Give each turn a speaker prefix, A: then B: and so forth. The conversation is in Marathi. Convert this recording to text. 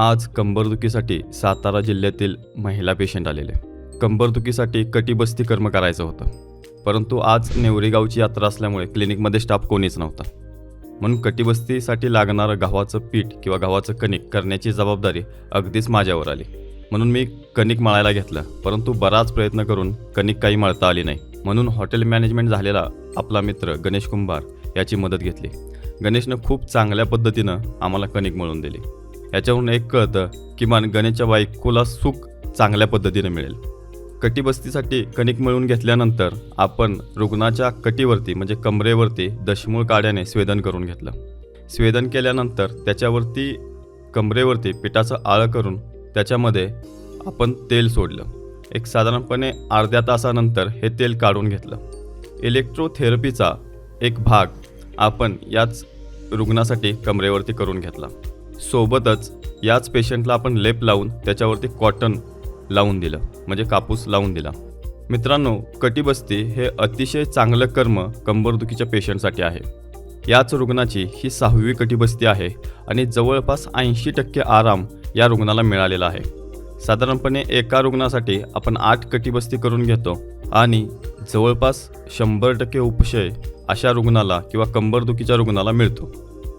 A: आज कंबरदुखीसाठी सातारा जिल्ह्यातील महिला पेशंट आलेले. कंबरदुखीसाठी कटिबस्ती कर्म करायचं होतं, परंतु आज नेवरी गावची यात्रा असल्यामुळे क्लिनिकमध्ये स्टाफ कोणीच नव्हता. म्हणून कटिबस्तीसाठी लागणारं गव्हाचं पीठ किंवा गव्हाचं कणिक करण्याची जबाबदारी अगदीच माझ्यावर आली. म्हणून मी कणिक मळायला घेतलं, परंतु बराच प्रयत्न करून कणिक काही मळता आली नाही. म्हणून हॉटेल मॅनेजमेंट झालेला आपला मित्र गणेश कुंभार याची मदत घेतली. गणेशनं खूप चांगल्या पद्धतीनं आम्हाला कणिक मळून दिली. याच्यावरून एक कळतं किमान गणेशच्या बायकोला सुख चांगल्या पद्धतीने मिळेल. कटिबस्तीसाठी कणिक मळून घेतल्यानंतर आपण रुग्णाच्या कटीवरती म्हणजे कमरेवरती दशमूळ काड्याने स्वेदन करून घेतलं. स्वेदन केल्यानंतर त्याच्यावरती कमरेवरती पिठाचं आळं करून त्याच्यामध्ये आपण तेल सोडलं. एक साधारणपणे अर्ध्या तासानंतर हे तेल काढून घेतलं. इलेक्ट्रोथेरपीचा एक भाग आपण याच रुग्णासाठी कमरेवरती करून घेतला. सोबतच याच पेशंटला आपण लेप लावून त्याच्यावरती कॉटन लावून दिलं, म्हणजे कापूस लावून दिला. मित्रांनो, कटिबस्ती हे अतिशय चांगलं कर्म कंबरदुखीच्या पेशंटसाठी आहे. याच रुग्णाची ही 6वी कटिबस्ती आहे आणि जवळपास 80% आराम या रुग्णाला मिळालेला आहे. साधारणपणे एका रुग्णासाठी आपण 8 कटिबस्ती करून घेतो आणि जवळपास 100% उपशय अशा रुग्णाला किंवा कंबरदुखीच्या रुग्णाला मिळतो.